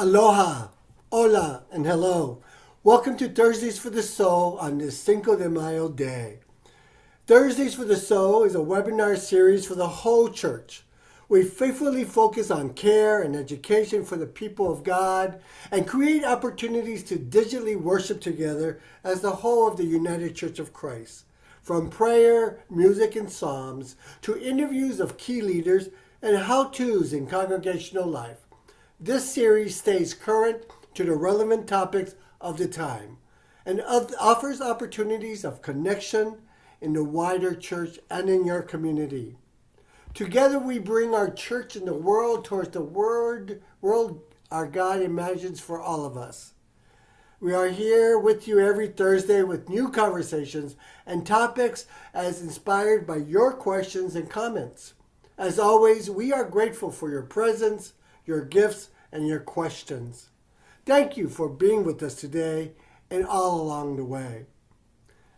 Aloha, hola, and hello. Welcome to Thursdays for the Soul on this Cinco de Mayo day. Thursdays for the Soul is a webinar series for the whole church. We faithfully focus on care and education for the people of God and create opportunities to digitally worship together as the whole of the United Church of Christ. From prayer, music, and psalms to interviews of key leaders and how-tos in congregational life. This series stays current to the relevant topics of the time and offers opportunities of connection in the wider church and in your community. Together we bring our church and the world towards the world our God imagines for all of us. We are here with you every Thursday with new conversations and topics as inspired by your questions and comments. As always, we are grateful for your presence, your gifts, and your questions. Thank you for being with us today and all along the way.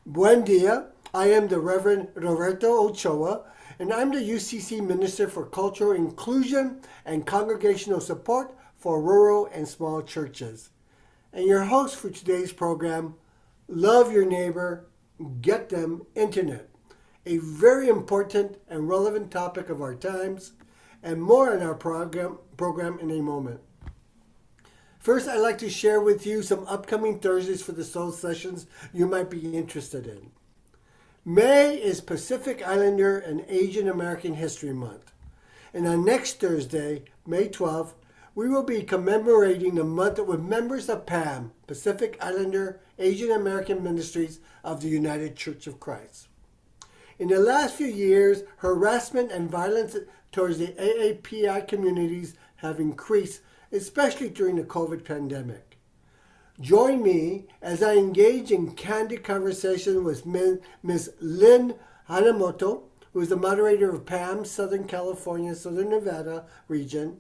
Buen dia. I am the Reverend Roberto Ochoa, and I'm the UCC Minister for Cultural Inclusion and Congregational Support for Rural and Small Churches. And your host for today's program, Love Your Neighbor, Get Them Internet. A very important and relevant topic of our times, and more on our program in a moment. First, I'd like to share with you some upcoming Thursdays for the Soul sessions you might be interested in. May is Pacific Islander and Asian American History Month. And on next Thursday, May 12th, we will be commemorating the month with members of PAM, Pacific Islander Asian American Ministries of the United Church of Christ. In the last few years, harassment and violence towards the AAPI communities have increased, especially during the COVID pandemic. Join me as I engage in candid conversation with Ms. Lynn Hanamoto, who is the moderator of PAM Southern California, Southern Nevada region,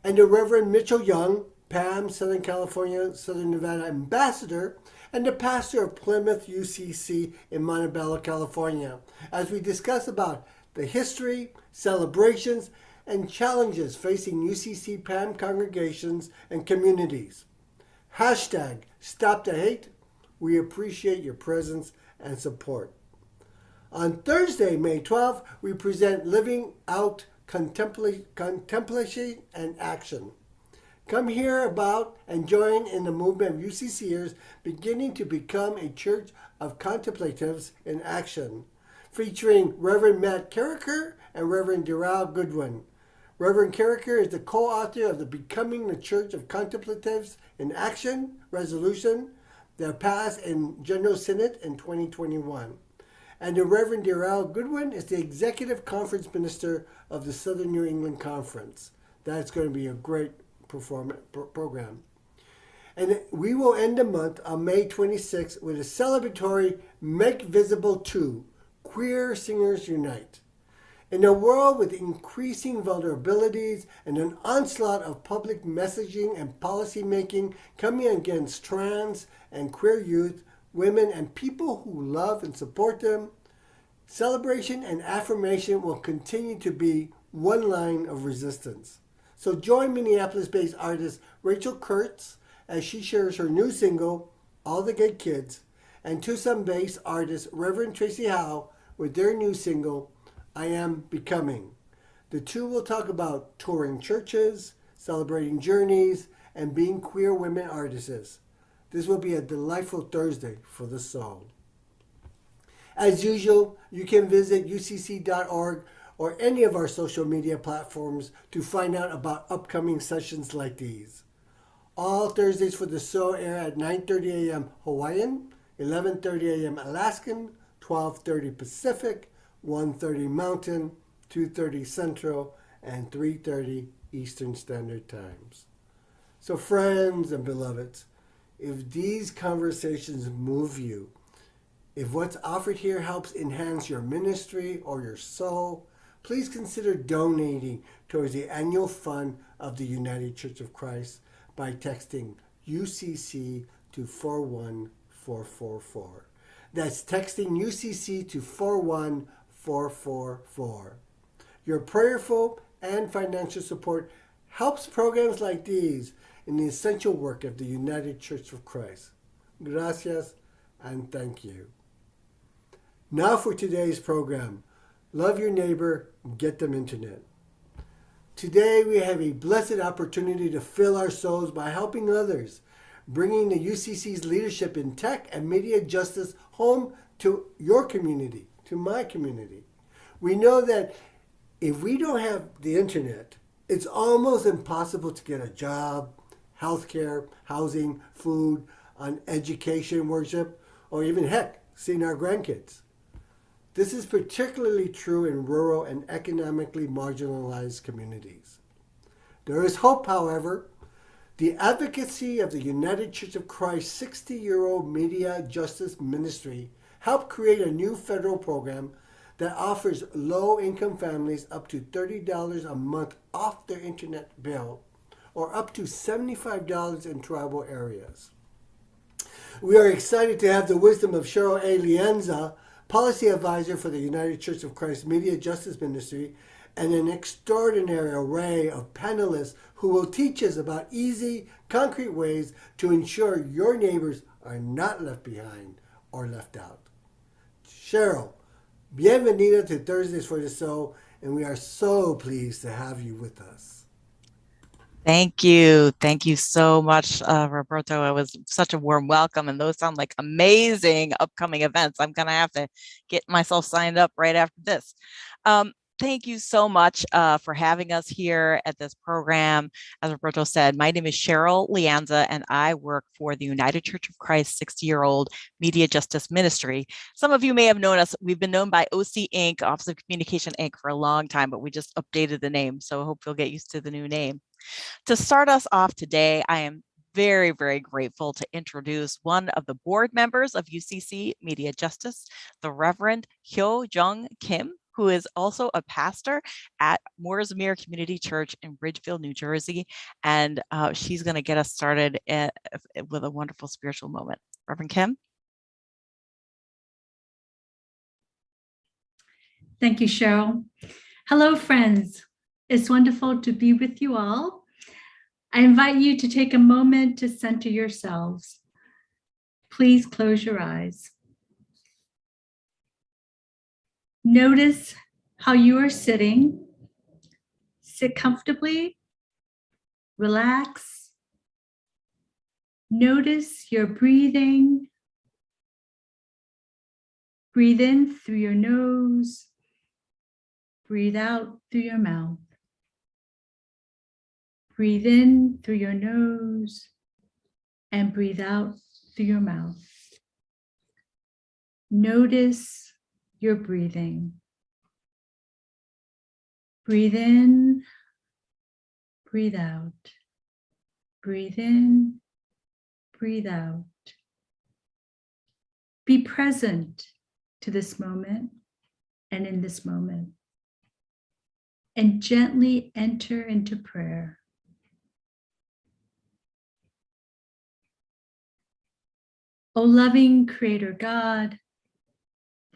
and the Reverend Mitchell Young, PAM Southern California, Southern Nevada ambassador, and the pastor of Plymouth UCC in Montebello, California, as we discuss about the history, celebrations, and challenges facing UCC PAM congregations and communities. Hashtag Stop the Hate. We appreciate your presence and support. On Thursday, May 12th, we present Living Out Contemplation and Action. Come hear about and join in the movement of UCCers beginning to become a church of contemplatives in action, featuring Reverend Matt Carricker and Reverend Darrell Goodwin. Reverend Carricker is the co-author of the Becoming the Church of Contemplatives in Action resolution that passed in General Synod in 2021. And the Reverend Darrell Goodwin is the Executive Conference Minister of the Southern New England Conference. That's going to be a great program. And we will end the month on May 26th with a celebratory Make Visible 2, Queer Singers Unite. In a world with increasing vulnerabilities and an onslaught of public messaging and policy making coming against trans and queer youth, women, and people who love and support them, celebration and affirmation will continue to be one line of resistance. So join Minneapolis-based artist Rachel Kurtz as she shares her new single, All the Good Kids, and Tucson-based artist Reverend Tracy Howe with their new single, I Am Becoming. The two will talk about touring churches, celebrating journeys, and being queer women artists. This will be a delightful Thursday for the soul. As usual, you can visit ucc.org or any of our social media platforms to find out about upcoming sessions like these. All Thursdays for the Soul air at 9:30 a.m. Hawaiian, 11:30 a.m. Alaskan, 12:30 Pacific, 1:30 Mountain, 2:30 Central, and 3:30 Eastern Standard Times. So friends and beloveds, if these conversations move you, if what's offered here helps enhance your ministry or your soul, please consider donating towards the annual fund of the United Church of Christ by texting UCC to 41444. That's texting UCC to 41444. Your prayerful and financial support helps programs like these in the essential work of the United Church of Christ. Gracias and thank you. Now for today's program. Love your neighbor, get them internet. Today we have a blessed opportunity to fill our souls by helping others, bringing the UCC's leadership in tech and media justice home to your community, to my community. We know that if we don't have the internet, it's almost impossible to get a job, healthcare, housing, food, on education, worship, or even heck, seeing our grandkids. This is particularly true in rural and economically marginalized communities. There is hope, however. The advocacy of the United Church of Christ 60-year-old Media Justice Ministry helped create a new federal program that offers low-income families up to $30 a month off their internet bill or up to $75 in tribal areas. We are excited to have the wisdom of Cheryl A. Lianza, Policy Advisor for the United Church of Christ Media Justice Ministry, and an extraordinary array of panelists who will teach us about easy, concrete ways to ensure your neighbors are not left behind or left out. Cheryl, bienvenida to Thursdays for the Soul, and we are so pleased to have you with us. Thank you. Thank you so much, Roberto. It was such a warm welcome, and those sound like amazing upcoming events. I'm going to have to get myself signed up right after this. Thank you so much for having us here at this program. As Roberto said, my name is Cheryl Lianza, and I work for the United Church of Christ 60-year-old Media Justice Ministry. Some of you may have known us. We've been known by OC Inc., Office of Communication Inc., for a long time, but we just updated the name, so I hope you'll get used to the new name. To start us off today, I am very, very grateful to introduce one of the board members of UCC Media Justice, the Reverend Hyo Jung Kim, who is also a pastor at Mooresmere Community Church in Ridgeville, New Jersey. And she's going to get us started with a wonderful spiritual moment. Reverend Kim? Thank you, Cheryl. Hello, friends. It's wonderful to be with you all. I invite you to take a moment to center yourselves. Please close your eyes. Notice how you are sitting. Sit comfortably. Relax. Notice your breathing. Breathe in through your nose. Breathe out through your mouth. Breathe in through your nose and breathe out through your mouth. Notice your breathing. Breathe in, breathe out. Breathe in, breathe out. Be present to this moment and in this moment, and gently enter into prayer. O loving Creator God,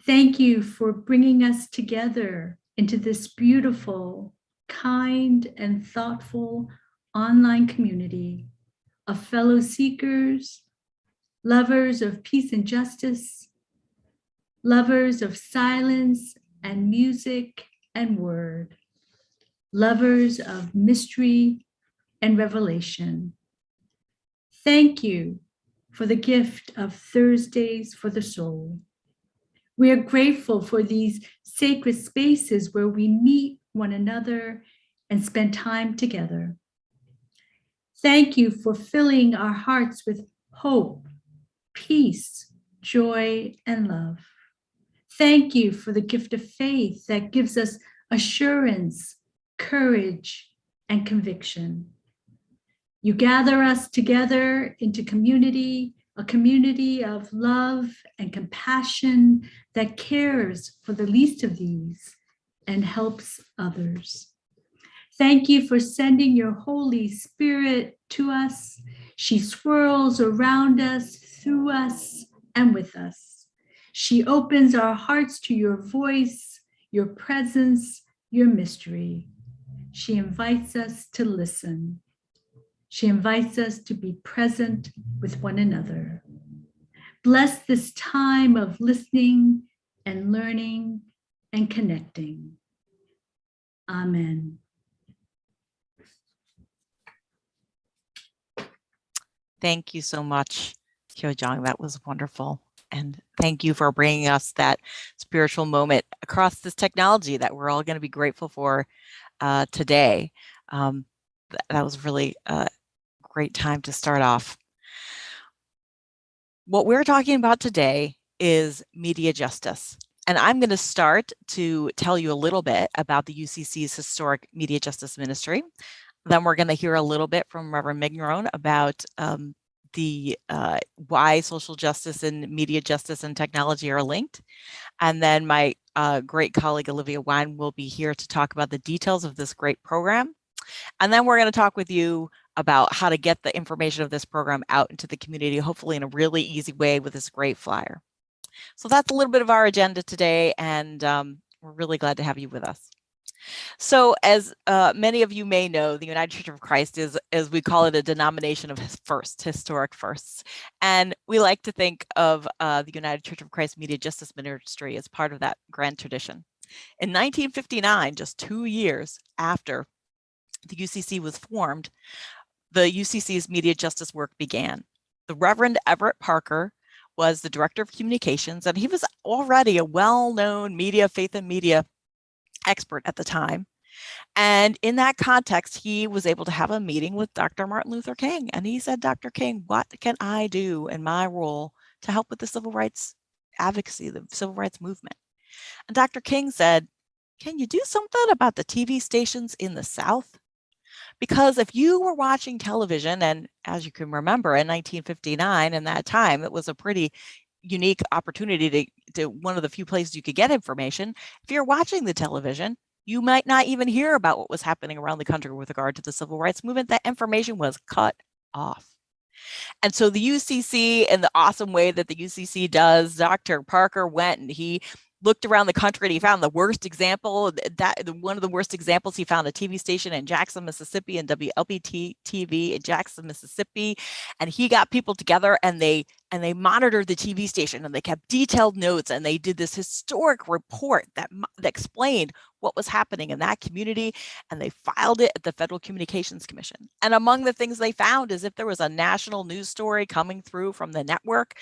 thank you for bringing us together into this beautiful, kind, and thoughtful online community of fellow seekers, lovers of peace and justice, lovers of silence and music and word, lovers of mystery and revelation. Thank you for the gift of Thursdays for the Soul. We are grateful for these sacred spaces where we meet one another and spend time together. Thank you for filling our hearts with hope, peace, joy, and love. Thank you for the gift of faith that gives us assurance, courage, and conviction. You gather us together into community, a community of love and compassion that cares for the least of these and helps others. Thank you for sending your Holy Spirit to us. She swirls around us, through us, and with us. She opens our hearts to your voice, your presence, your mystery. She invites us to listen. She invites us to be present with one another. Bless this time of listening and learning and connecting. Amen. Thank you so much, Kyojong. That was wonderful. And thank you for bringing us that spiritual moment across this technology that we're all going to be grateful for today. That was really a great time to start off. What we're talking about today is media justice. And I'm going to start to tell you a little bit about the UCC's Historic Media Justice Ministry. Then we're going to hear a little bit from Reverend Mcdorone about why social justice and media justice and technology are linked. And then my great colleague Olivia Wine will be here to talk about the details of this great program. And then we're going to talk with you about how to get the information of this program out into the community, hopefully in a really easy way with this great flyer. So that's a little bit of our agenda today, and we're really glad to have you with us. So as many of you may know, the United Church of Christ is, as we call it, a denomination of historic firsts. And we like to think of the United Church of Christ Media Justice Ministry as part of that grand tradition. In 1959, just 2 years after the UCC was formed, the UCC's media justice work began. The Reverend Everett Parker was the director of communications, and he was already a well-known faith and media expert at the time. And in that context, he was able to have a meeting with Dr. Martin Luther King. And he said, Dr. King, what can I do in my role to help with the civil rights advocacy, the civil rights movement? And Dr. King said, can you do something about the TV stations in the South? Because if you were watching television, and as you can remember, in 1959, in that time, it was a pretty unique opportunity to one of the few places you could get information. If you're watching the television, you might not even hear about what was happening around the country with regard to the civil rights movement. That information was cut off. And so the UCC, in the awesome way that the UCC does, Dr. Parker went and he looked around the country and he found the worst example. One of the worst examples, he found a TV station in Jackson, Mississippi, and WLBT TV in Jackson, Mississippi. And he got people together and they monitored the TV station and they kept detailed notes and they did this historic report that explained what was happening in that community, and they filed it at the Federal Communications Commission. And among the things they found is if there was a national news story coming through from the network,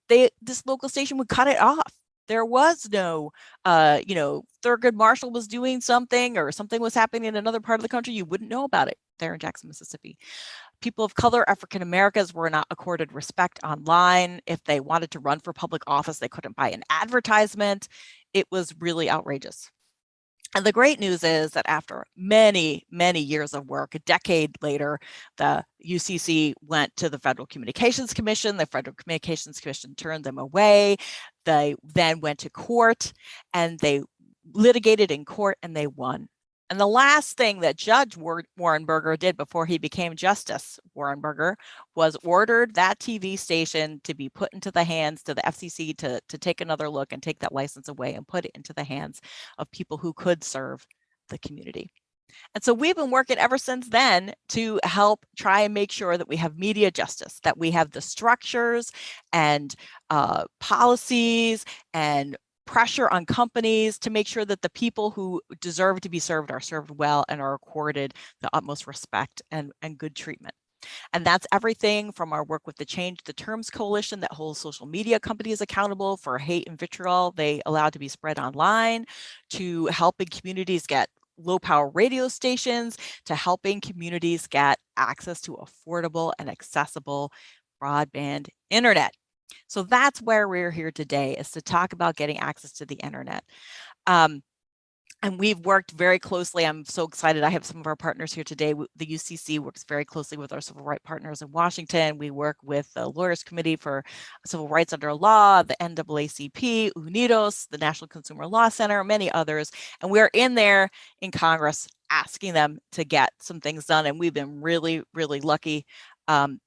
this local station would cut it off. There was no, Thurgood Marshall was doing something or something was happening in another part of the country. You wouldn't know about it there in Jackson, Mississippi. People of color, African Americans, were not accorded respect online. If they wanted to run for public office, they couldn't buy an advertisement. It was really outrageous. And the great news is that after many, many years of work, a decade later, the UCC went to the Federal Communications Commission. The Federal Communications Commission turned them away. They then went to court and they litigated in court and they won. And the last thing that Judge Warrenberger did before he became Justice Warrenberger was ordered that TV station to be put into the hands to the FCC to take another look and take that license away and put it into the hands of people who could serve the community. And so we've been working ever since then to help try and make sure that we have media justice, that we have the structures and policies and pressure on companies to make sure that the people who deserve to be served are served well and are accorded the utmost respect and good treatment. And that's everything from our work with the Change the Terms Coalition that holds social media companies accountable for hate and vitriol they allow to be spread online, to helping communities get low power radio stations, to helping communities get access to affordable and accessible broadband internet. So that's where we're here today, is to talk about getting access to the internet. And we've worked very closely. I'm so excited. I have some of our partners here today. The UCC works very closely with our civil rights partners in Washington. We work with the Lawyers Committee for Civil Rights Under Law, the NAACP, UNIDOS, the National Consumer Law Center, many others. And we're in there in Congress asking them to get some things done. And we've been really, really lucky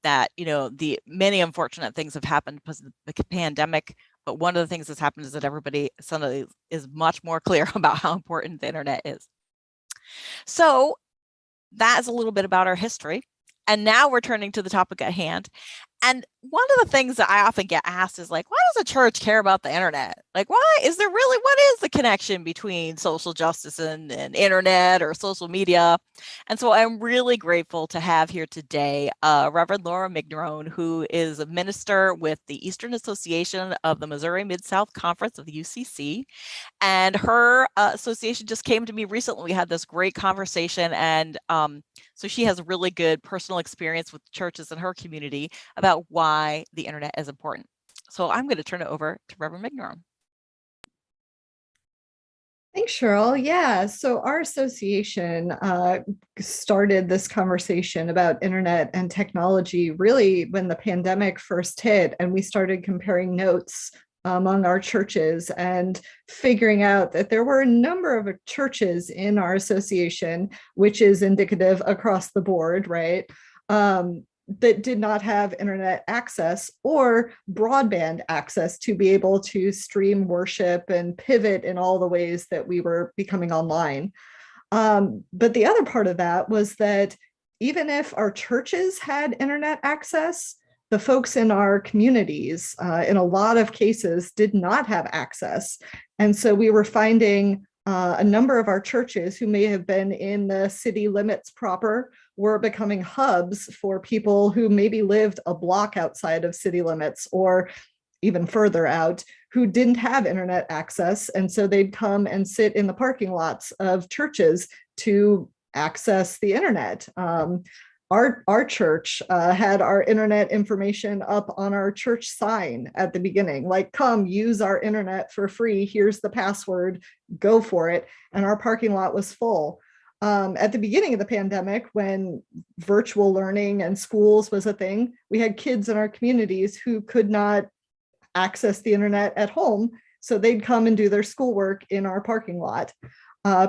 that, the many unfortunate things have happened because of the pandemic. But one of the things that's happened is that everybody suddenly is much more clear about how important the internet is. So that is a little bit about our history. And now we're turning to the topic at hand. And one of the things that I often get asked is like, why does a church care about the internet? Like, what is the connection between social justice and internet or social media? And so I'm really grateful to have here today Reverend Mcdorone, who is a minister with the Eastern Association of the Missouri Mid-South Conference of the UCC. And her association just came to me recently. We had this great conversation, and so she has a really good personal experience with churches in her community about why the internet is important. So I'm going to turn it over to Reverend Mcdorone. Thanks, Cheryl. Yeah, so our association started this conversation about internet and technology really when the pandemic first hit, and we started comparing notes among our churches and figuring out that there were a number of churches in our association, which is indicative across the board, right? That did not have internet access or broadband access to be able to stream worship and pivot in all the ways that we were becoming online. But the other part of that was that even if our churches had internet access, the folks in our communities, in a lot of cases, did not have access. And so we were finding a number of our churches who may have been in the city limits proper were becoming hubs for people who maybe lived a block outside of city limits or even further out who didn't have internet access. And so they'd come and sit in the parking lots of churches to access the internet. Our church had our internet information up on our church sign at the beginning, like, come use our internet for free. Here's the password, go for it. And our parking lot was full. At the beginning of the pandemic, when virtual learning and schools was a thing, we had kids in our communities who could not access the internet at home. So they'd come and do their schoolwork in our parking lot.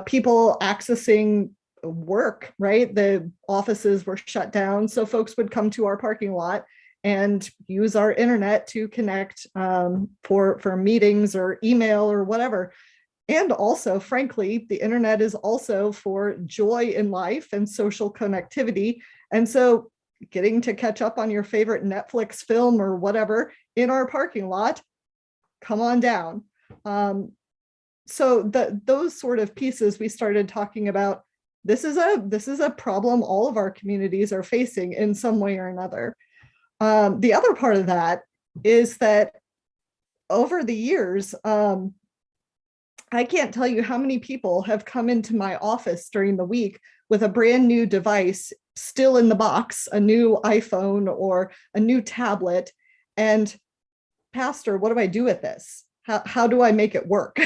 People accessing work, right? The offices were shut down. So folks would come to our parking lot and use our internet to connect for meetings or email or whatever. And also, frankly, the internet is also for joy in life and social connectivity. And so getting to catch up on your favorite Netflix film or whatever in our parking lot, come on down. So those sort of pieces we started talking about, this is a problem all of our communities are facing in some way or another. The other part of that is that over the years, I can't tell you how many people have come into my office during the week with a brand new device still in the box, a new iPhone or a new tablet. And Pastor, what do I do with this? How do I make it work?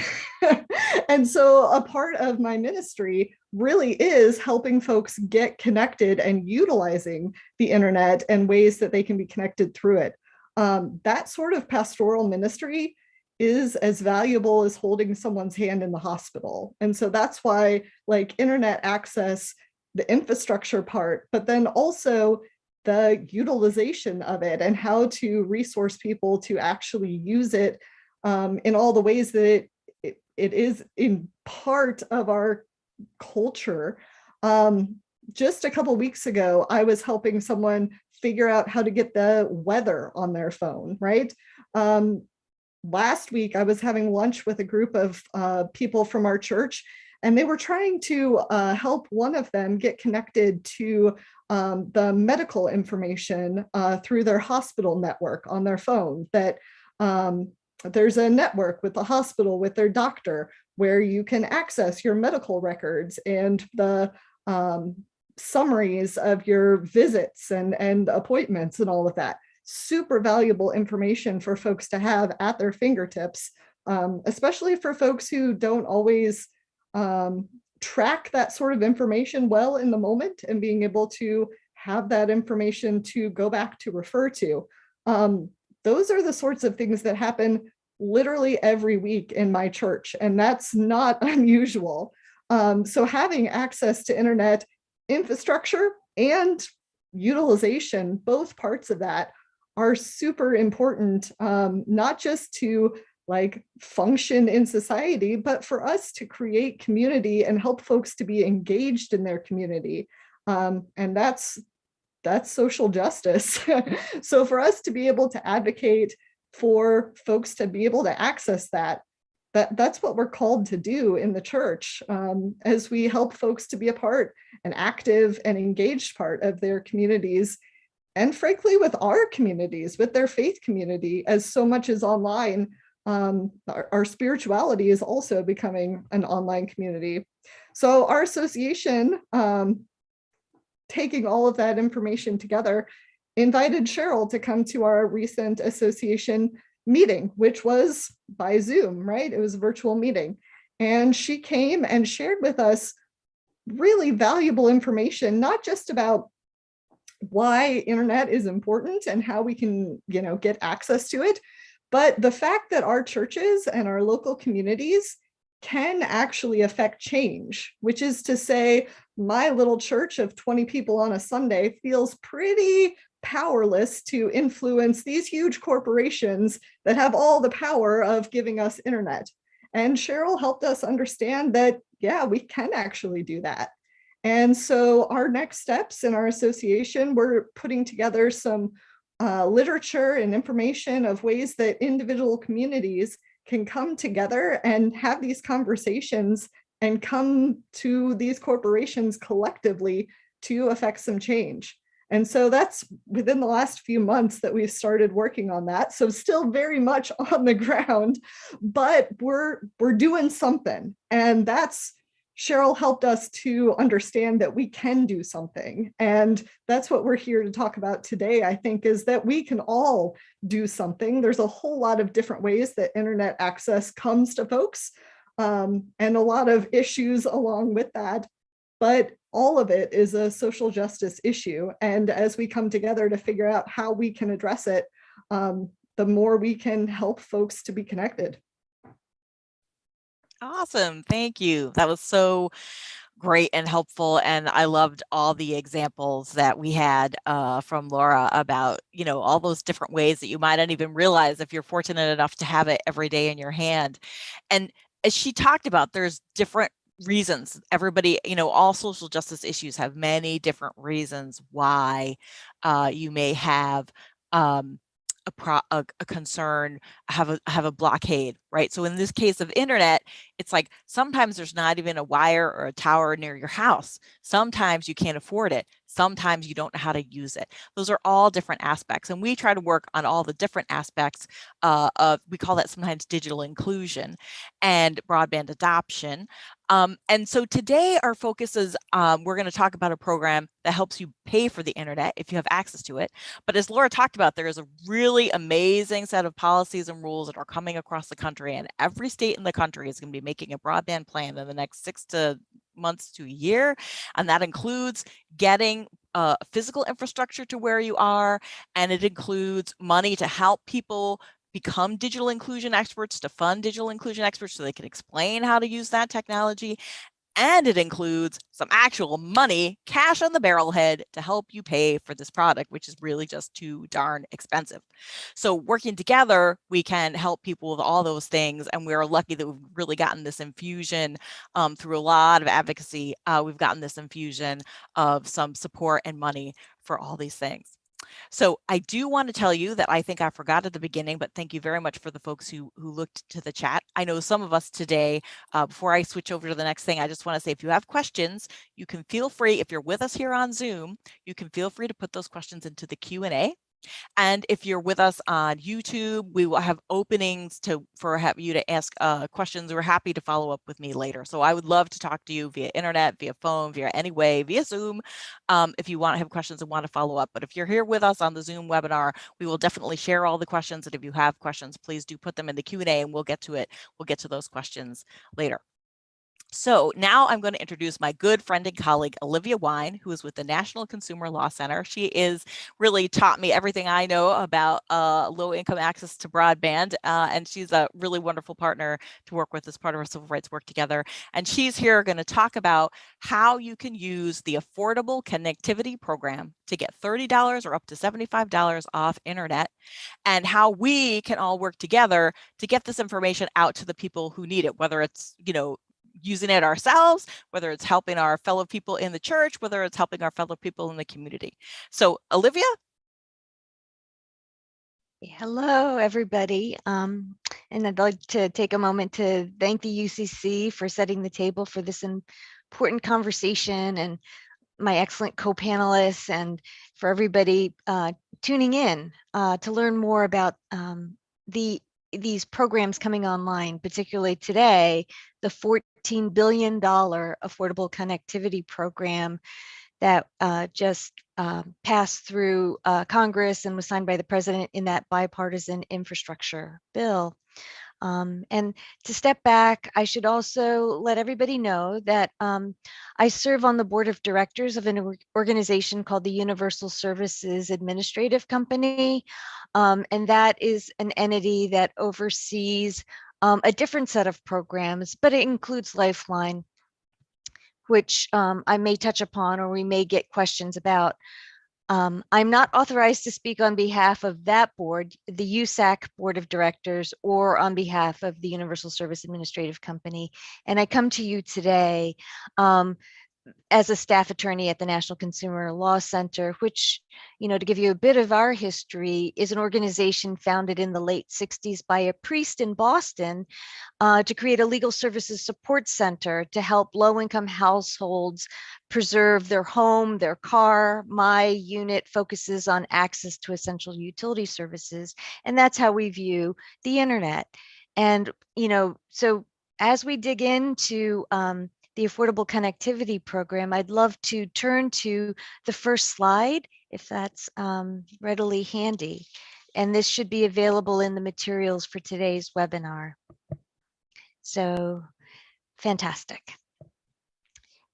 And so a part of my ministry really is helping folks get connected and utilizing the internet and ways that they can be connected through it. That sort of pastoral ministry is as valuable as holding someone's hand in the hospital. And so that's why, like, internet access, the infrastructure part, but then also the utilization of it and how to resource people to actually use it in all the ways that it is in part of our culture. Just a couple of weeks ago, I was helping someone figure out how to get the weather on their phone, right? Last week, I was having lunch with a group of people from our church, and they were trying to help one of them get connected to the medical information through their hospital network on their phone. That there's a network with the hospital, with their doctor, where you can access your medical records and the summaries of your visits and appointments and all of that. Super valuable information for folks to have at their fingertips, especially for folks who don't always track that sort of information well in the moment, and being able to have that information to go back to refer to. Those are the sorts of things that happen literally every week in my church, and that's not unusual. So having access to internet infrastructure and utilization, both parts of that, are super important, not just to like function in society, but for us to create community and help folks to be engaged in their community. And that's that's social justice. So for us to be able to advocate for folks to be able to access that's what we're called to do in the church, as we help folks to be a part, an active and engaged part of their communities, and frankly with our communities, with their faith community, as so much is online. Our spirituality is also becoming an online community. So our association, taking all of that information together, invited Cheryl to come to our recent association meeting, which was by Zoom, right? It was a virtual meeting. And she came and shared with us really valuable information, not just about why internet is important and how we can, get access to it, but the fact that our churches and our local communities can actually affect change, which is to say, my little church of 20 people on a Sunday feels pretty powerless to influence these huge corporations that have all the power of giving us internet. And Cheryl helped us understand that, yeah, we can actually do that. And so our next steps in our association, we're putting together some literature and information of ways that individual communities can come together and have these conversations and come to these corporations collectively to affect some change. And so that's within the last few months that we've started working on that. So still very much on the ground, but we're doing something. And that's, Cheryl helped us to understand that we can do something. And that's what we're here to talk about today, I think, is that we can all do something. There's a whole lot of different ways that internet access comes to folks, and a lot of issues along with that. But all of it is a social justice issue. And as we come together to figure out how we can address it, the more we can help folks to be connected. Awesome. Thank you. That was so great and helpful. And I loved all the examples that we had from Laura about, all those different ways that you might not even realize if you're fortunate enough to have it every day in your hand. And as she talked about, there's different reasons. Everybody, all social justice issues have many different reasons why you may have a concern, have a blockade, right? So in this case of internet, it's like sometimes there's not even a wire or a tower near your house. Sometimes you can't afford it. Sometimes you don't know how to use it. Those are all different aspects. And we try to work on all the different aspects we call that sometimes digital inclusion and broadband adoption. And so today our focus is, we're going to talk about a program that helps you pay for the internet if you have access to it. But as Laura talked about, there is a really amazing set of policies and rules that are coming across the country, and every state in the country is going to be making a broadband plan in the next 6 months to a year. And that includes getting physical infrastructure to where you are, and it includes money to help people become digital inclusion experts, to fund digital inclusion experts so they can explain how to use that technology. And it includes some actual money, cash on the barrelhead, to help you pay for this product, which is really just too darn expensive. So working together, we can help people with all those things. And we're lucky that we've really gotten this infusion through a lot of advocacy. We've gotten this infusion of some support and money for all these things. So I do want to tell you that I think I forgot at the beginning, but thank you very much for the folks who looked to the chat. I know some of us today, before I switch over to the next thing, I just want to say if you have questions, you can feel free, if you're with us here on Zoom, you can feel free to put those questions into the Q&A. And if you're with us on YouTube, we will have openings for you to ask questions. We're happy to follow up with me later. So I would love to talk to you via internet, via phone, via any way, via Zoom, if you want to have questions and want to follow up. But if you're here with us on the Zoom webinar, we will definitely share all the questions. And if you have questions, please do put them in the Q&A and we'll get to it. We'll get to those questions later. So now I'm going to introduce my good friend and colleague, Olivia Wine, who is with the National Consumer Law Center. She is really taught me everything I know about low-income access to broadband, and she's a really wonderful partner to work with as part of our civil rights work together. And she's here going to talk about how you can use the Affordable Connectivity Program to get $30 or up to $75 off internet, and how we can all work together to get this information out to the people who need it, whether it's, using it ourselves, whether it's helping our fellow people in the church, whether it's helping our fellow people in the community. So Olivia? Hello, everybody. And I'd like to take a moment to thank the UCC for setting the table for this important conversation, and my excellent co-panelists, and for everybody tuning in to learn more about these programs coming online, particularly today, the $14 billion Affordable Connectivity Program that just passed through Congress and was signed by the president in that bipartisan infrastructure bill. And to step back, I should also let everybody know that I serve on the board of directors of an organization called the Universal Services Administrative Company. And that is an entity that oversees a different set of programs, but it includes Lifeline, which I may touch upon or we may get questions about. I'm not authorized to speak on behalf of that board, the USAC Board of Directors, or on behalf of the Universal Service Administrative Company. And I come to you today as a staff attorney at the National Consumer Law Center, which, to give you a bit of our history, is an organization founded in the late 60s by a priest in Boston to create a legal services support center to help low-income households preserve their home, their car. My unit focuses on access to essential utility services, and that's how we view the internet. And, so as we dig into the Affordable Connectivity Program, I'd love to turn to the first slide, if that's readily handy. And this should be available in the materials for today's webinar. So fantastic.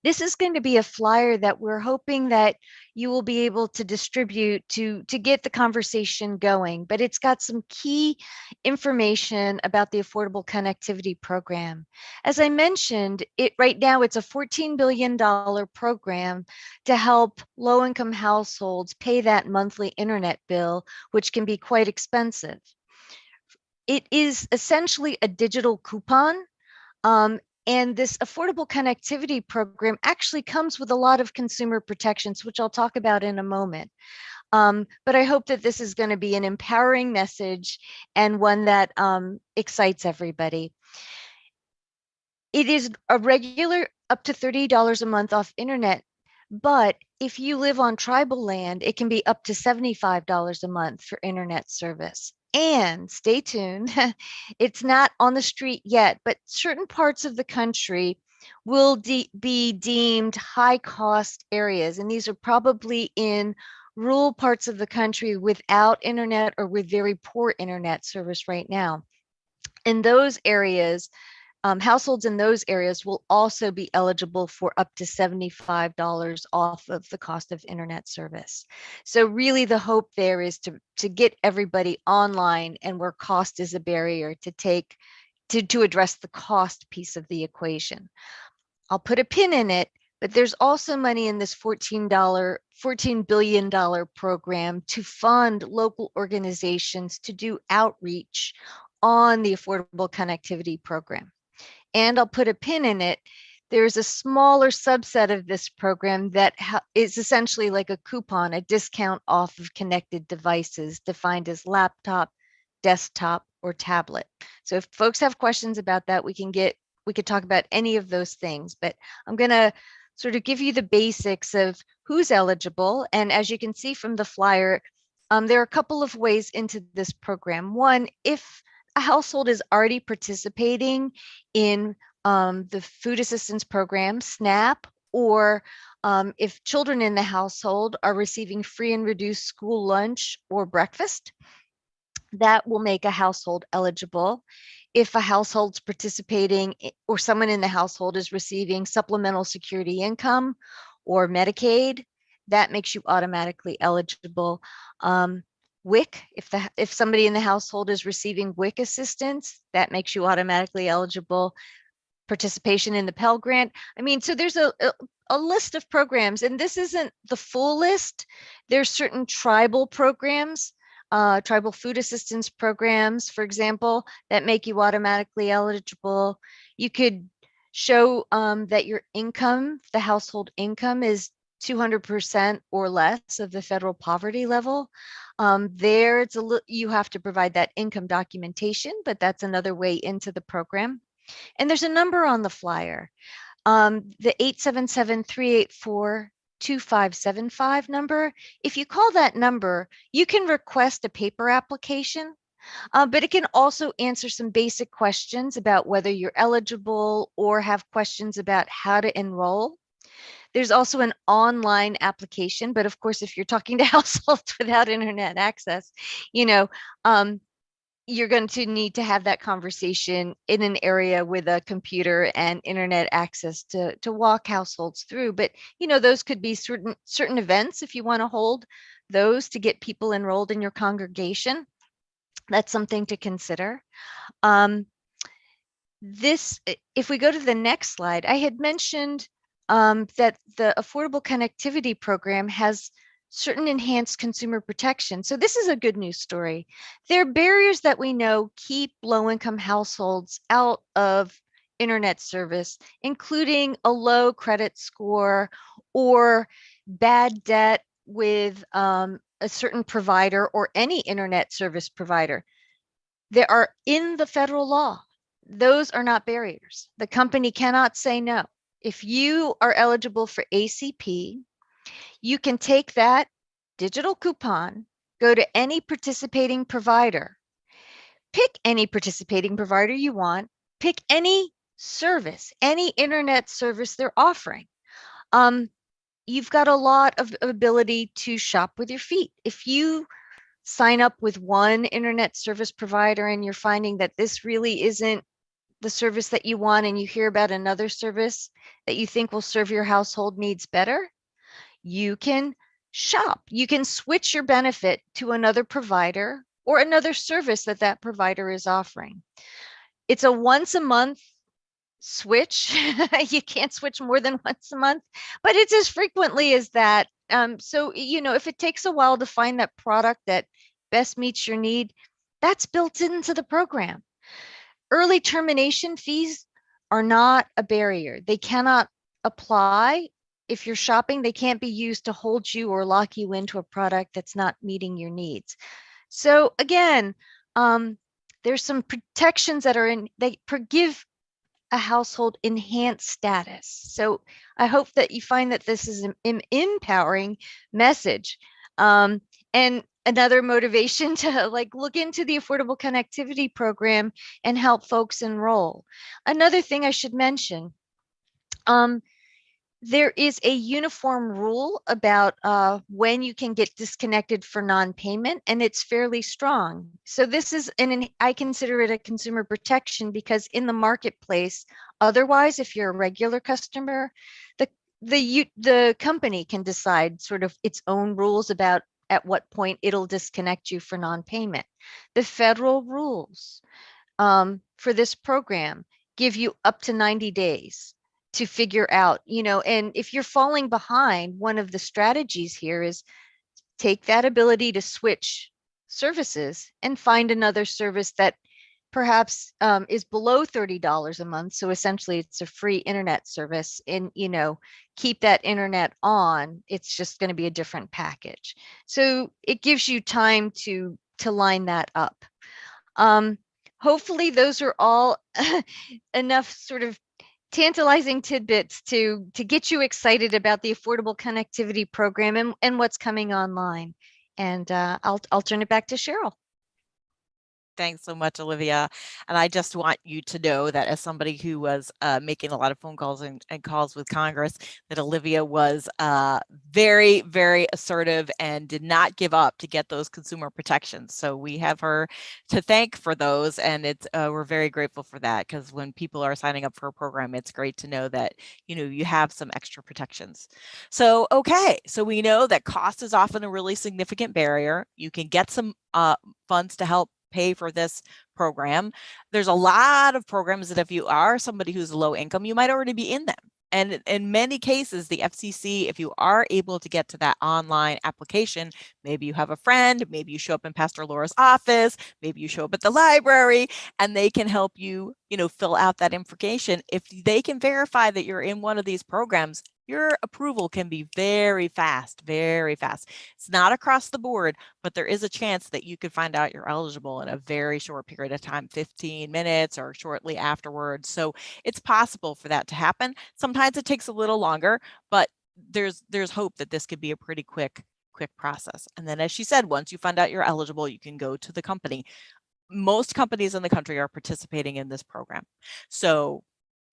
This is going to be a flyer that we're hoping that you will be able to distribute to get the conversation going, but it's got some key information about the Affordable Connectivity Program. As I mentioned, right now it's a $14 billion program to help low-income households pay that monthly internet bill, which can be quite expensive. It is essentially a digital coupon. And this Affordable Connectivity Program actually comes with a lot of consumer protections, which I'll talk about in a moment. But I hope that this is going to be an empowering message and one that excites everybody. It is a regular up to $30 a month off internet, but if you live on tribal land, it can be up to $75 a month for internet service. And stay tuned, it's not on the street yet, but certain parts of the country will be deemed high cost areas. And these are probably in rural parts of the country without internet or with very poor internet service right now. In those areas, households in those areas will also be eligible for up to $75 off of the cost of internet service. So really the hope there is to get everybody online, and where cost is a barrier, to address the cost piece of the equation. I'll put a pin in it, but there's also money in this $14 billion program to fund local organizations to do outreach on the Affordable Connectivity Program. And I'll put a pin in it. There's a smaller subset of this program that is essentially like a coupon, a discount off of connected devices defined as laptop, desktop, or tablet. So if folks have questions about that, we could talk about any of those things, but I'm going to sort of give you the basics of who's eligible. And as you can see from the flyer, there are a couple of ways into this program. One, if a household is already participating in the food assistance program, SNAP, or if children in the household are receiving free and reduced school lunch or breakfast, that will make a household eligible. If a household's participating or someone in the household is receiving supplemental security income or Medicaid, that makes you automatically eligible. WIC, if somebody in the household is receiving WIC assistance, that makes you automatically eligible. Participation in the Pell Grant. I mean, so there's a list of programs, and this isn't the full list. There's certain tribal programs, tribal food assistance programs, for example, that make you automatically eligible. You could show that your income, the household income, is 200% or less of the federal poverty level. There, it's you have to provide that income documentation, but that's another way into the program. And there's a number on the flyer, the 877-384-2575 number. If you call that number, you can request a paper application. But it can also answer some basic questions about whether you're eligible or have questions about how to enroll. There's also an online application, but of course, if you're talking to households without internet access, you're going to need to have that conversation in an area with a computer and internet access to walk households through. But, those could be certain events if you want to hold those to get people enrolled in your congregation. That's something to consider. If we go to the next slide, I had mentioned that the Affordable Connectivity Program has certain enhanced consumer protection. So this is a good news story. There are barriers that we know keep low-income households out of internet service, including a low credit score or bad debt with a certain provider or any internet service provider. They are in the federal law. Those are not barriers. The company cannot say no. If you are eligible for ACP, you can take that digital coupon, go to any participating provider, pick any participating provider you want, pick any service, any internet service they're offering. You've got a lot of ability to shop with your feet. If you sign up with one internet service provider and you're finding that this really isn't the service that you want, and you hear about another service that you think will serve your household needs better, you can shop. You can switch your benefit to another provider or another service that provider is offering. It's a once a month switch. You can't switch more than once a month, but it's as frequently as that. So, if it takes a while to find that product that best meets your need, that's built into the program. Early termination fees are not a barrier. They cannot apply. If you're shopping, they can't be used to hold you or lock you into a product that's not meeting your needs. So again, there's some protections that are they give a household enhanced status. So I hope that you find that this is an empowering message. And another motivation to look into the Affordable Connectivity Program and help folks enroll. Another thing I should mention, there is a uniform rule about when you can get disconnected for non-payment, and it's fairly strong. So this is I consider it a consumer protection, because in the marketplace, otherwise, if you're a regular customer, the company can decide sort of its own rules about at what point it'll disconnect you for non-payment. The federal rules for this program give you up to 90 days to figure out, and if you're falling behind, one of the strategies here is take that ability to switch services and find another service that perhaps is below $30 a month. So essentially it's a free internet service, and, keep that internet on. It's just going to be a different package. So it gives you time to line that up. Hopefully those are all enough sort of tantalizing tidbits to get you excited about the Affordable Connectivity Program and what's coming online. And I'll turn it back to Cheryl. Thanks so much, Olivia. And I just want you to know that as somebody who was making a lot of phone calls and calls with Congress, that Olivia was very, very assertive and did not give up to get those consumer protections. So we have her to thank for those. And it's we're very grateful for that, because when people are signing up for a program, it's great to know that, you have some extra protections. So, okay. So we know that cost is often a really significant barrier. You can get some funds to help pay for this program. There's a lot of programs that if you are somebody who's low income, you might already be in them. And in many cases, the FCC, if you are able to get to that online application, maybe you have a friend, maybe you show up in Pastor Laura's office, maybe you show up at the library, and they can help you, fill out that information. If they can verify that you're in one of these programs, your approval can be very fast, very fast. It's not across the board, but there is a chance that you could find out you're eligible in a very short period of time, 15 minutes or shortly afterwards. So it's possible for that to happen. Sometimes it takes a little longer, but there's hope that this could be a pretty quick process. And then, as she said, once you find out you're eligible, you can go to the company. Most companies in the country are participating in this program. So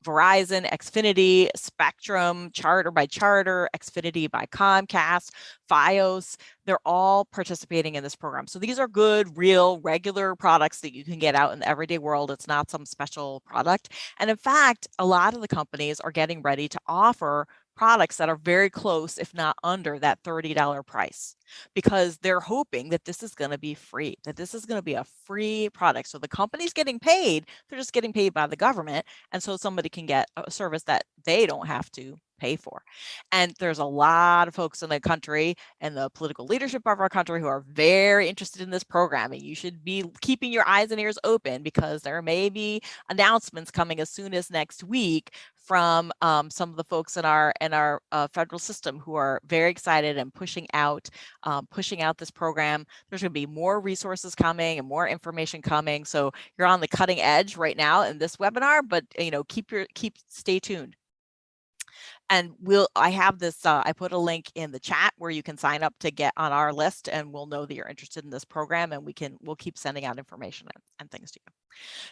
Verizon, Xfinity, Spectrum, Charter by Charter, Xfinity by Comcast, Fios, they're all participating in this program. So these are good, real, regular products that you can get out in the everyday world. It's not some special product. And in fact, a lot of the companies are getting ready to offer products that are very close, if not under that $30 price, because they're hoping that this is going to be free, that this is going to be a free product. So the company's getting paid, they're just getting paid by the government. And so somebody can get a service that they don't have to pay for. And there's a lot of folks in the country and the political leadership of our country who are very interested in this program. And you should be keeping your eyes and ears open, because there may be announcements coming as soon as next week from some of the folks in our federal system who are very excited and pushing out this program. There's going to be more resources coming and more information coming. So you're on the cutting edge right now in this webinar, but stay tuned. And I have this, I put a link in the chat where you can sign up to get on our list, and we'll know that you're interested in this program, and we'll keep sending out information and things to you.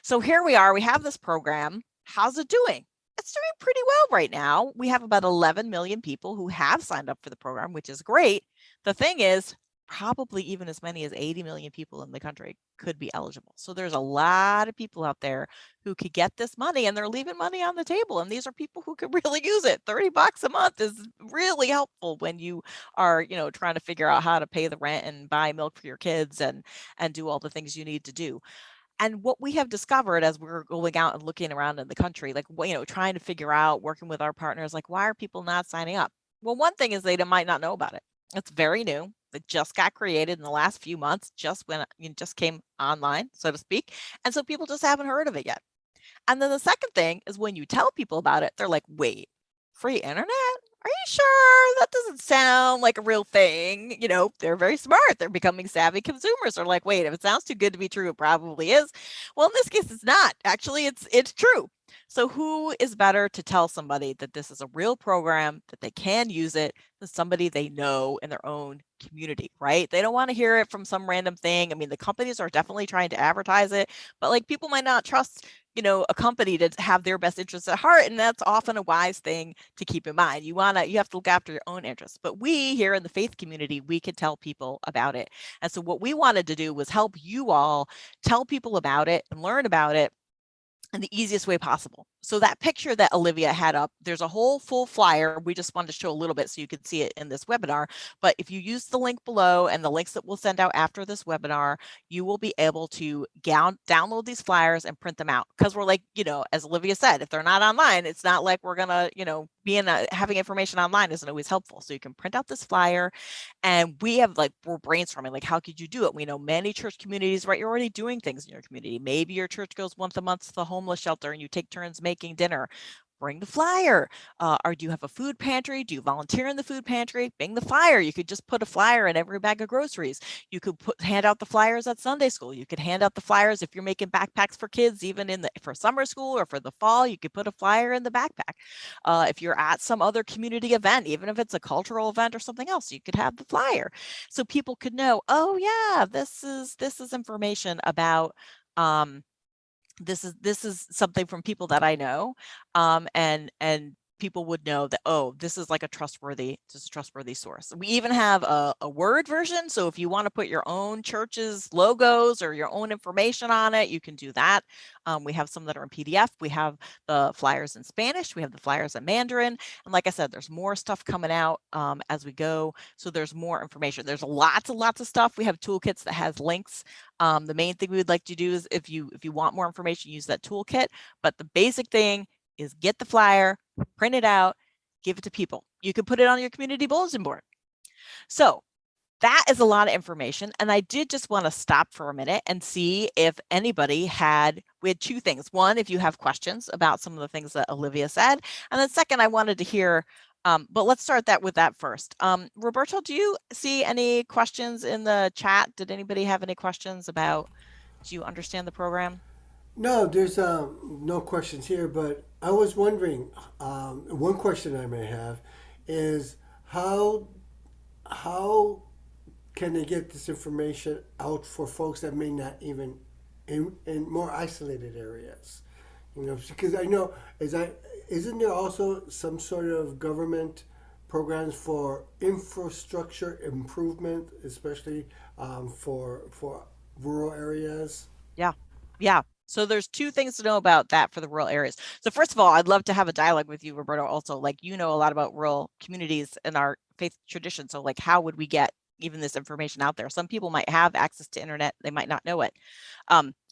So here we are, we have this program. How's it doing? It's doing pretty well right now. We have about 11 million people who have signed up for the program, which is great. The thing is, probably even as many as 80 million people in the country could be eligible. So there's a lot of people out there who could get this money, and they're leaving money on the table. And these are people who could really use it. $30 a month is really helpful when you are, trying to figure out how to pay the rent and buy milk for your kids and do all the things you need to do. And what we have discovered as we're going out and looking around in the country, like, trying to figure out, working with our partners, like, why are people not signing up? Well, one thing is they might not know about it. It's very new. It just got created in the last few months, just came online, so to speak. And so people just haven't heard of it yet. And then the second thing is, when you tell people about it, they're like, wait, free internet? Are you sure? That doesn't sound like a real thing. They're very smart. They're becoming savvy consumers. They're like, wait, if it sounds too good to be true, it probably is. Well, in this case, it's not. Actually, it's true. So who is better to tell somebody that this is a real program, that they can use it, than somebody they know in their own community, right? They don't want to hear it from some random thing. I mean, the companies are definitely trying to advertise it, but like, people might not trust a company to have their best interests at heart, and that's often a wise thing to keep in mind. You have to look after your own interests. But we here in the faith community, we could tell people about it. And so what we wanted to do was help you all tell people about it and learn about it in the easiest way possible. So that picture that Olivia had up, there's a whole full flyer. We just wanted to show a little bit so you could see it in this webinar. But if you use the link below and the links that we'll send out after this webinar, you will be able to download these flyers and print them out. Because we're like, as Olivia said, if they're not online, it's not like we're gonna, having information online isn't always helpful. So you can print out this flyer, and we're brainstorming, like, how could you do it? We know many church communities, right? You're already doing things in your community. Maybe your church goes once a month to the homeless shelter and you take turns making dinner. Bring the flyer. Or do you have a food pantry? Do you volunteer in the food pantry? Bring the flyer. You could just put a flyer in every bag of groceries. You could hand out the flyers at Sunday school. You could hand out the flyers if you're making backpacks for kids, even for summer school or for the fall. You could put a flyer in the backpack. If you're at some other community event, even if it's a cultural event or something else, you could have the flyer so people could know, oh yeah, this is information about this is something from people that I know, and people would know that, oh, this is like a trustworthy source. We even have a Word version, so if you want to put your own church's logos or your own information on it, you can do that. We have some that are in PDF. We have the flyers in Spanish. We have the flyers in Mandarin. And like I said, there's more stuff coming out as we go. So there's more information. There's lots of stuff. We have toolkits that has links. The main thing we would like to do is, if you want more information, use that toolkit. But the basic thing is, get the flyer, print it out, give it to people. You can put it on your community bulletin board. So that is a lot of information. And I did just want to stop for a minute and see if anybody we had two things. One, if you have questions about some of the things that Olivia said. And then second, I wanted to hear, but let's start with that first. Roberto, do you see any questions in the chat? Did anybody have any questions about, do you understand the program? No, there's no questions here, but I was wondering, one question I may have is how can they get this information out for folks that may not even in more isolated areas? You know, because I know isn't there also some sort of government programs for infrastructure improvement, especially for rural areas? Yeah. Yeah. So there's two things to know about that for the rural areas. So first of all, I'd love to have a dialogue with you, Roberto, also. Like, you know a lot about rural communities and our faith tradition. So like, how would we get even this information out there? Some people might have access to internet. They might not know it.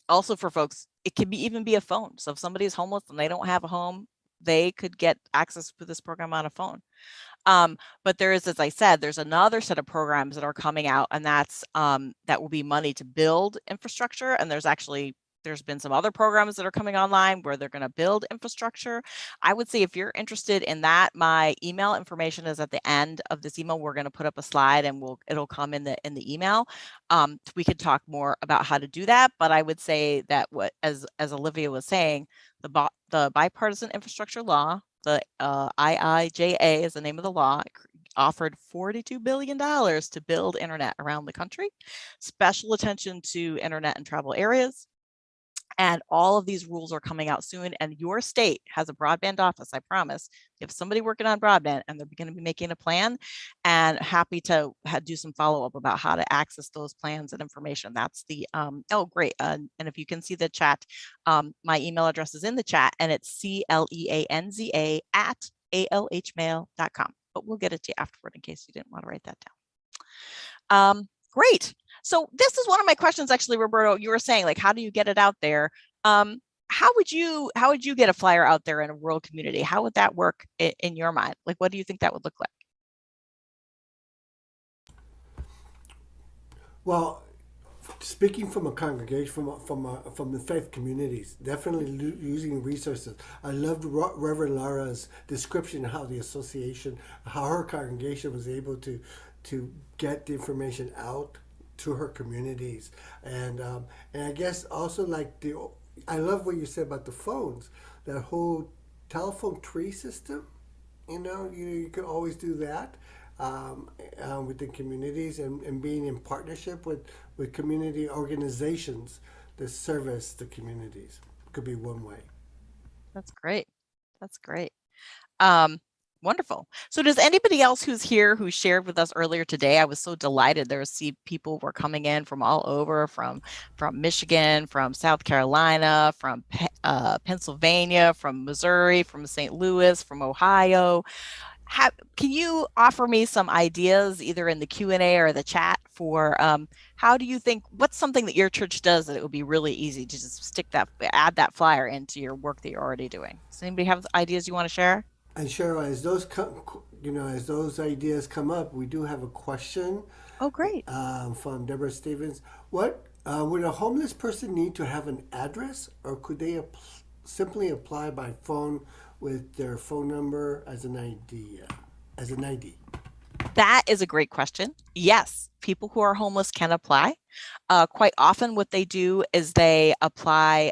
Also for folks, it can even be a phone. So if somebody is homeless and they don't have a home, they could get access to this program on a phone. But there is, as I said, there's another set of programs that are coming out, and that's that will be money to build infrastructure. And there's been some other programs that are coming online where they're going to build infrastructure. I would say if you're interested in that, my email information is at the end of this email. We're going to put up a slide and it'll come in the email. We could talk more about how to do that, but I would say that as Olivia was saying, the bipartisan infrastructure law, the IIJA is the name of the law, offered $42 billion to build internet around the country, special attention to internet and tribal areas. And all of these rules are coming out soon. And your state has a broadband office, I promise. You have somebody working on broadband, and they're going to be making a plan, and happy to do some follow-up about how to access those plans and information. That's the, oh, great. And if you can see the chat, my email address is in the chat, and it's cleanza@alhmail.com. But we'll get it to you afterward in case you didn't want to write that down. Great. So this is one of my questions, actually, Roberto. You were saying, like, how do you get it out there? How would you get a flyer out there in a rural community? How would that work in your mind? Like, what do you think that would look like? Well, speaking from a congregation, from the faith communities, definitely using resources. I loved Reverend Lara's description of how the association, how her congregation was able to get the information out to her communities, and I guess also like I love what you said about the phones, that whole telephone tree system. You know, you could always do that within communities, and being in partnership with community organizations that service the communities could be one way. That's great. That's great. Wonderful. So does anybody else who's here who shared with us earlier today? I was so delighted. There were people were coming in from all over, from Michigan, from South Carolina, from Pennsylvania, from Missouri, from St. Louis, from Ohio. Can you offer me some ideas either in the Q&A or the chat for how do you think, what's something that your church does that it would be really easy to just add that flyer into your work that you're already doing? Does anybody have ideas you want to share? And Cheryl, as those ideas come up, we do have a question. Oh, great. From Deborah Stevens. What would a homeless person need to have an address, or could they simply apply by phone with their phone number as an ID? That is a great question. Yes, people who are homeless can apply. Quite often what they do is they apply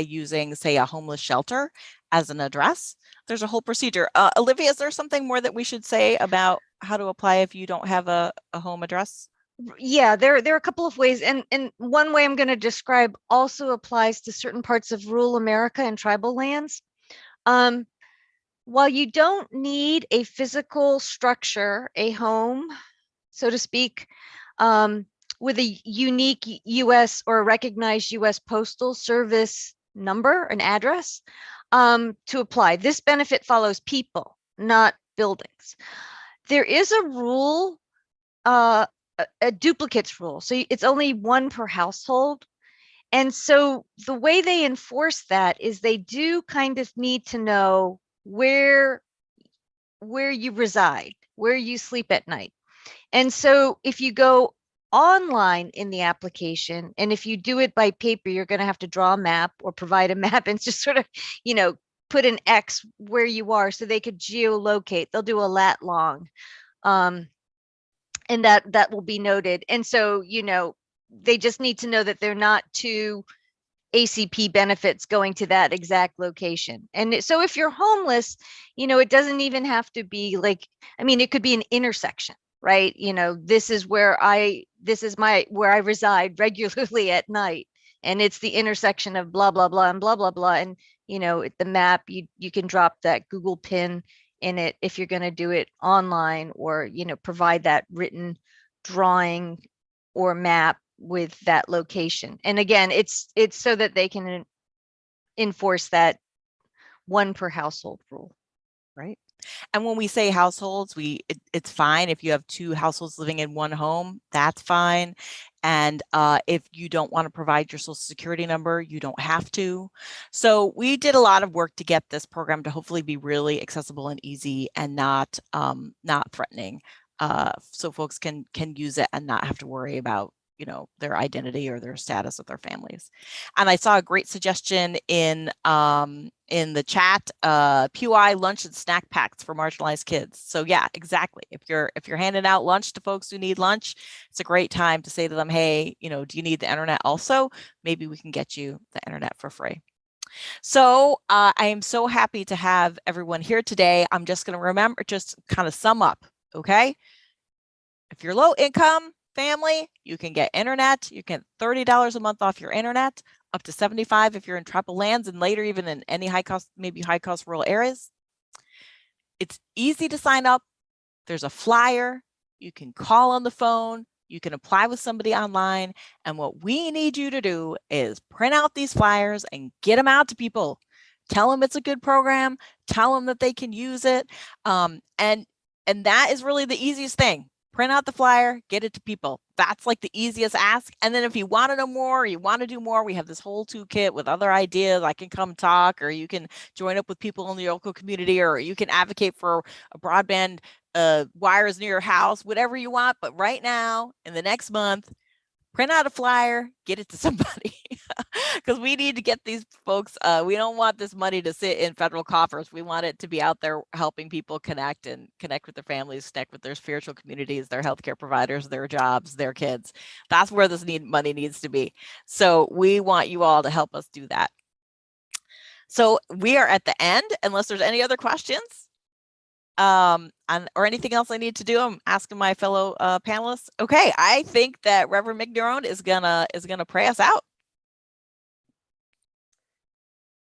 using, say, a homeless shelter as an address. There's a whole procedure. Olivia, is there something more that we should say about how to apply if you don't have a home address? Yeah, there are a couple of ways, and one way I'm going to describe also applies to certain parts of rural America and tribal lands. While you don't need a physical structure, a home, so to speak, with a unique U.S. or recognized U.S. Postal Service number, an address, to apply. This benefit follows people, not buildings. There is a rule, a duplicates rule. So it's only one per household. And so the way they enforce that is they do kind of need to know where you reside, where you sleep at night. And so if you go online in the application, and if you do it by paper, you're going to have to draw a map or provide a map and just sort of, put an X where you are so they could geolocate. They'll do a lat long. And that will be noted. And so, they just need to know that they're not two ACP benefits going to that exact location. And so if you're homeless, it doesn't even have to be like, it could be an intersection, right? This is where I reside regularly at night. And it's the intersection of blah, blah, blah, and blah, blah, blah. And, the map, you can drop that Google pin in it if you're going to do it online, or, provide that written drawing or map with that location. And again, it's so that they can enforce that one per household rule, right? And when we say households, it's fine if you have two households living in one home, that's fine. And if you don't want to provide your social security number, you don't have to. So we did a lot of work to get this program to hopefully be really accessible and easy and not threatening, so folks can use it and not have to worry about their identity or their status with their families. And I saw a great suggestion in the chat, PUI lunch and snack packs for marginalized kids. So yeah, exactly. If you're handing out lunch to folks who need lunch, it's a great time to say to them, hey, do you need the internet also? Maybe we can get you the internet for free. So I am so happy to have everyone here today. I'm just going to just kind of sum up, okay? If you're low income family, you can get internet. You can get $30 a month off your internet, up to $75 if you're in tribal lands, and later even in any high cost rural areas. It's easy to sign up. There's a flyer. You can call on the phone. You can apply with somebody online. And what we need you to do is print out these flyers and get them out to people. Tell them it's a good program. Tell them that they can use it. And that is really the easiest thing. Print out the flyer, get it to people. That's like the easiest ask. And then if you want to know more, or you want to do more, we have this whole toolkit with other ideas. I can come talk, or you can join up with people in the local community, or you can advocate for a broadband wires near your house, whatever you want. But right now, in the next month, print out a flyer, get it to somebody, because we need to get these folks. We don't want this money to sit in federal coffers. We want it to be out there helping people connect with their families, connect with their spiritual communities, their healthcare providers, their jobs, their kids. That's where this money needs to be. So we want you all to help us do that. So we are at the end, unless there's any other questions. Or anything else I need to do. I'm asking my fellow panelists. Okay, I think that Reverend Mcdorone is gonna pray us out.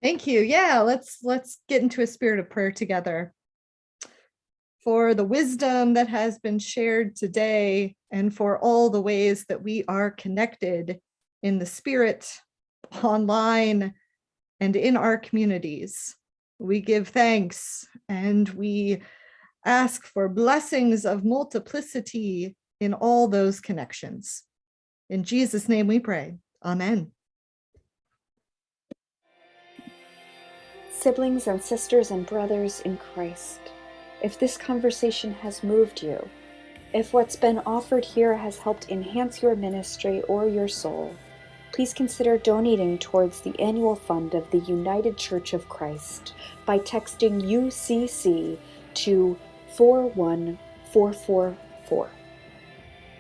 Thank you. Yeah, let's get into a spirit of prayer together. For the wisdom that has been shared today, and for all the ways that we are connected in the spirit, online, and in our communities, we give thanks, and we ask for blessings of multiplicity in all those connections. In Jesus' name we pray. Amen. Siblings and sisters and brothers in Christ, if this conversation has moved you, if what's been offered here has helped enhance your ministry or your soul, please consider donating towards the annual fund of the United Church of Christ by texting UCC to 41444.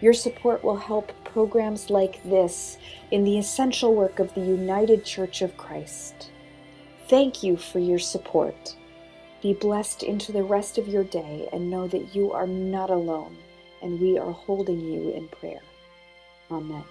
Your support will help programs like this in the essential work of the United Church of Christ. Thank you for your support. Be blessed into the rest of your day, and know that you are not alone, and we are holding you in prayer. Amen.